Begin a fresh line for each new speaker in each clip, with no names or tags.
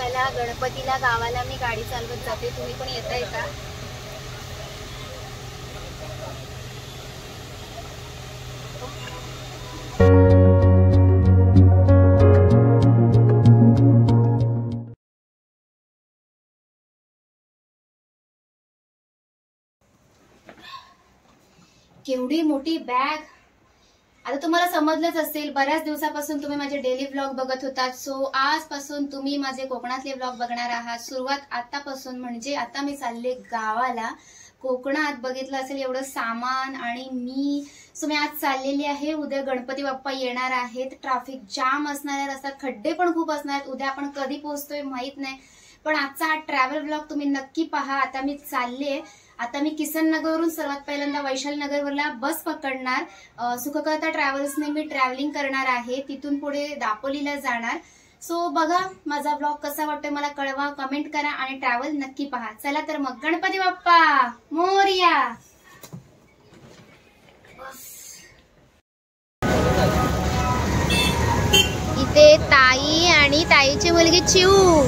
चला गणपतीला गावाला मी गाडी चालवत जाते, तुम्ही पण येताय का? केवढी मोठी बॅग. आता तुम्हाला समजलंच असेल, बऱ्याच दिवसापासून तुम्ही माझे डेली व्लॉग बघत होतात. सो आजपासून तुम्ही माझे कोकणातले व्लॉग बघणार आहात. सुरुवात आतापासून, म्हणजे आता मी चालले गावाला. कोकणात बघितलं असेल एवढं सामान आणि मी आज चाललेली आहे. उद्या गणपती बाप्पा येणार आहेत, ट्रॅफिक जाम असणार आहे, रस्त्यात खड्डे पण खूप असणार आहेत. उद्या आपण कधी पोहोचतोय माहित नाही, पण आजचा हा ट्रॅव्हल व्लॉग तुम्ही नक्की पहा. आता मी चालले, आता मी किसन नगरवरून सर्वात पहिल्यांदा वैशाली नगरवरला बस पकडणार. सुखकर्ता ट्रॅव्हल्सने मी ट्रॅव्हलिंग करणार आहे, तिथून पुढे दापोलीला जाणार. सो बघा माझा ब्लॉग कसा वाटतोय मला कळवा, कमेंट करा आणि ट्रॅव्हल नक्की पहा. चला तर मग, गणपती बाप्पा मोरया. इथे ताई आणि ताईची मुलगी चिऊ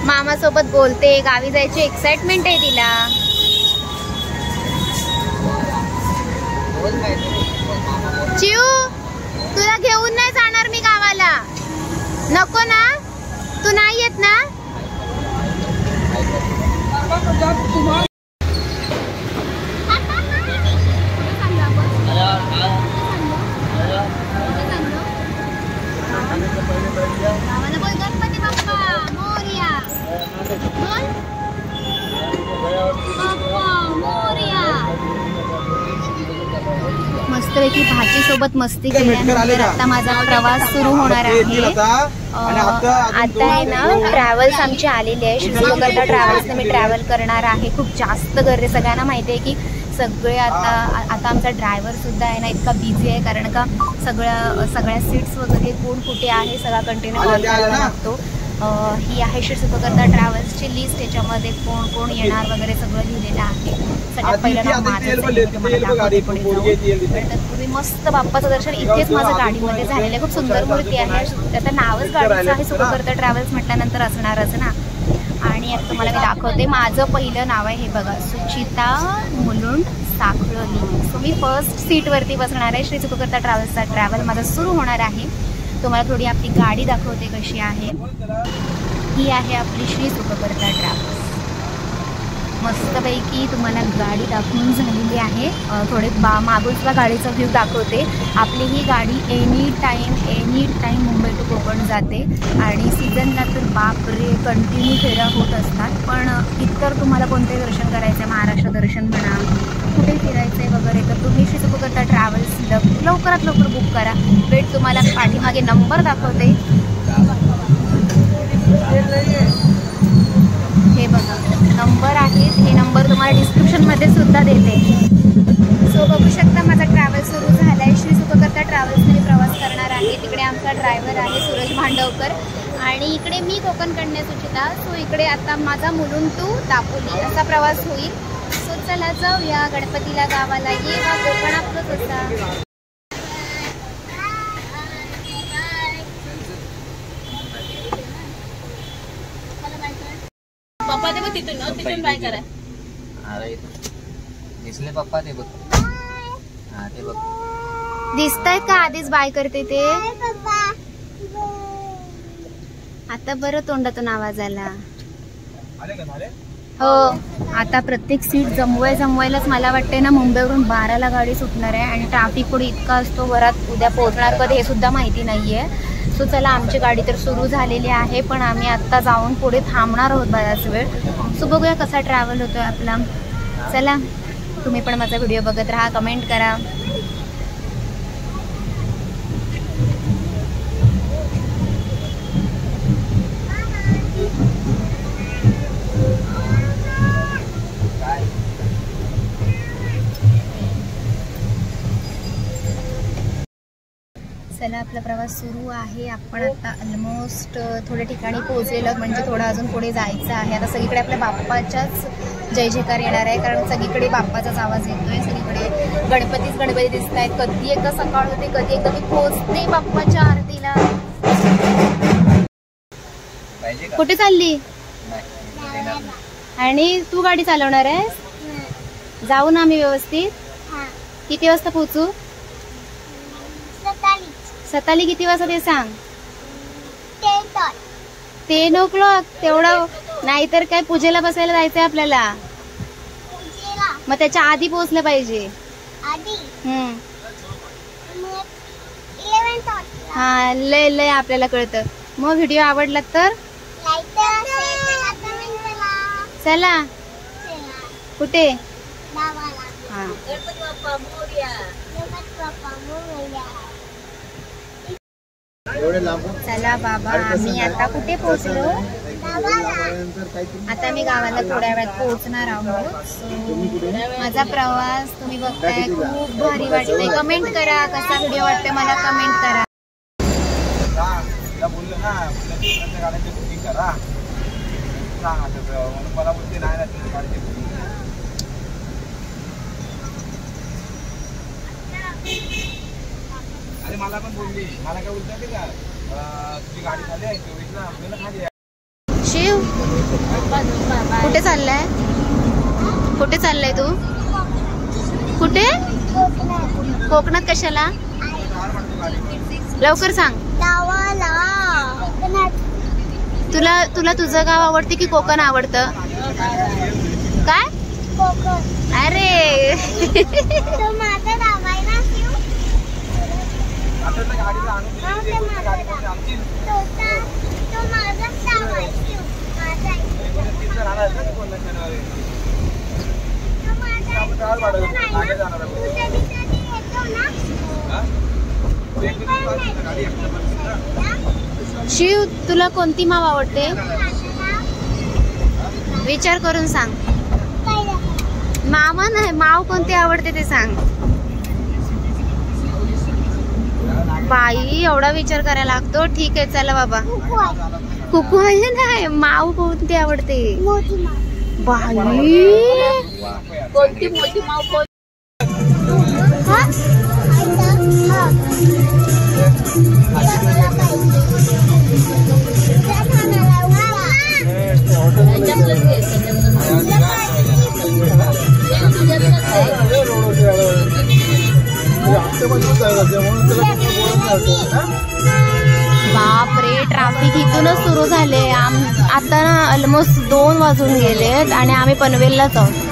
मामा सोबत बोलते. गावी जायची एक्साइटमेंट आहे तिला. चिऊ, तुला घेऊन नाही जाणार मी गावाला. नको ना, तू नाही येत ना? गावाला बोल गणपती बाप्पा मोरया. बोल बाप्पा मोरया. मस्तपैकी भाजी सोबत मस्ती केल्यानंतर आता माझा प्रवास सुरू होणार आहे. आता आहे ना, ट्रॅव्हल्स आमची आलेली आहे. सुखकर्ता ट्रॅव्हल्सने मी ट्रॅव्हल करणार आहे. खूप जास्त गर्दी, सगळ्यांना माहिती आहे की सगळे आता आमचा ड्रायव्हर सुद्धा आहे ना इतका बिझी आहे, कारण का सगळ्या सीट्स वगैरे कोण कुठे आहे सगळा कंटिन्यू कॉल करावा लागतो. ही आहे श्री सुखकर्ता ट्रॅव्हल्सची लिस्ट, त्याच्यामध्ये कोण कोण येणार वगैरे सगळं लिहिलेलं आहे. सगळ्यात पहिलं नाव माझं. मस्त बाप्पाचं दर्शन इथेच माझं गाडीमध्ये झालेलं आहे. खूप सुंदर मूर्ती आहे. त्याचं नावच गाडीचं आहे सुखकर्ता ट्रॅव्हल्स म्हटल्यानंतर असणारच ना. आणि आता तुम्हाला मी दाखवते, माझं पहिलं नाव आहे हे बघा, सुचिता मुलुंड साखळली. सो मी फर्स्ट सीटवरती बसणार आहे. श्री सुखकर्ता ट्रॅव्हल्सचा ट्रॅव्हल माझा सुरू होणार आहे. तुम्हाला थोडी आपली गाडी दाखवते कशी आहे. ही आहे आपली श्री सुखकर्ता ट्रॅव्हल्स. मस्तपैकी तुम्हाला गाडी दाखवून झालेली आहे. थोडे मागून सुद्धा गाडीचा व्ह्यू दाखवते. आपली ही गाडी any time Mumbai to Konkan जाते आणि सीझनला तर बापरे कंटिन्यू फेऱ्या होत असतात. पण इतर तुम्हाला कोणते दर्शन करायचं आहे, महाराष्ट्र दर्शन म्हणा, कुठे फिरायचं आहे वगैरे, तर तुम्ही श्री सुखकर्ता ट्रॅव्हल्स लवकरात लवकर बुक करा. वेट तुम्हाला पाठीमागे नंबर दाखवते, हे बघा नंबर आहेत. हे नंबर तुम्हाला डिस्क्रिप्शनमध्ये सुद्धा देते. सो बघू शकता माझा ट्रॅव्हल सुरू झाला आहे. श्री सुखकर्ता ट्रॅव्हल्सने प्रवास करणार आहे. तिकडे आमचा ड्रायव्हर आहे सूरज भांडवकर आणि इकडे मी कोकण कन्या सुचिता. सो इकडे आता माझा मुलुंड टू दापोली असा प्रवास होईल. सो चला जाऊया गणपतीला गावाला. ये वा कोकण आपलंच असा.
पप्पा ते बघ तिथून बाय करा.
अरे दिसले पप्पा ते बघ. हा ते बघ
दिसतायत का? आधीच बाय करते ते. आता बरं तोंडातून आवाज आला. हो, आता प्रत्येक सीट जमवायलाच मला वाटते ना मुंबईवरून 12ला गाडी सुटणार आहे आणि ट्रॅफिक पुढे इतका असतो, वरात उद्या पोहोचणार कधी हे सुद्धा माहिती नाहीये. सो चला, आमची गाडी तर सुरू झालेली आहे, पण आम्ही आत्ता जाऊन पुढे थांबणार आहोत बराच वेळ. सो बघूया कसा ट्रॅव्हल होतोय आपला. चला, तुम्ही पण माझा व्हिडिओ बघत राहा, कमेंट करा. चला, आपला प्रवास सुरू आहे. आपण आता ऑलमोस्ट थोड्या ठिकाणी पोहोचलेलो, म्हणजे थोडं अजून पुढे जायचं आहे. आता सगळीकडे आपल्या बाप्पाच्याच जय जयकार येणार आहे, कारण सगळीकडे बाप्पाचाच आवाज येतोय. सगळीकडे गणपती दिसत आहेत. कधी एकदा सकाळ होते, कधी एकदा मी पोहोचते बाप्पाच्या आरतीला.
पाहिजे का?
कुठे चालली?
नाही, देणार नाही.
आणि तू गाडी चालवणार आहेस? जाऊ ना आम्ही व्यवस्थित? किती वाजता पोहोचू? सताली किती वाजता ते सांग. 10 o'clock. तेवढं नाहीतर काय पूजेला बसायला जायचंय आपल्याला. मग त्याच्या आधी पोहोचलं पाहिजे. हा लय लय आपल्याला कळतं. मग व्हिडिओ आवडला तर चला. कुठे? हा चला बाबा, आम्ही आता कुठे पोहोचलो? आता मी गावाला थोड्या वेळात पोहोचणार आहोत. माझा प्रवास तुम्ही बघताय, खूप भारी वाटतंय. कमेंट करा कसा व्हिडिओ वाटतोय, मला कमेंट करा.
अरे मला पण बोलली, मला काय बोलते का तुझी गाडी झाली आहे 24 ला आपल्याला खाली.
शिव कुठे चाललाय? कुठे चाललाय तू? कुठे? कोकणात कशाला? लवकर सांग. तुला तुझं गाव आवडते की कोकण आवडतं? काय? अरे शिव तुला कोणती माव आवडते? विचार करून सांग. मामा नाही, माव कोणती आवडते ते सांग. बाई एवढा विचार करायला लागतो. ठीक आहे चला बाबा. कुकू आहे नाही, माव कोणती आवडते? बाई
कोणती मोठी माव कोण?
बापरे, ट्रॅफिक इथूनच सुरू झाले. आता ना ऑलमोस्ट 2 वाजून गेलेत आणि आम्ही पनवेललाच आहोत.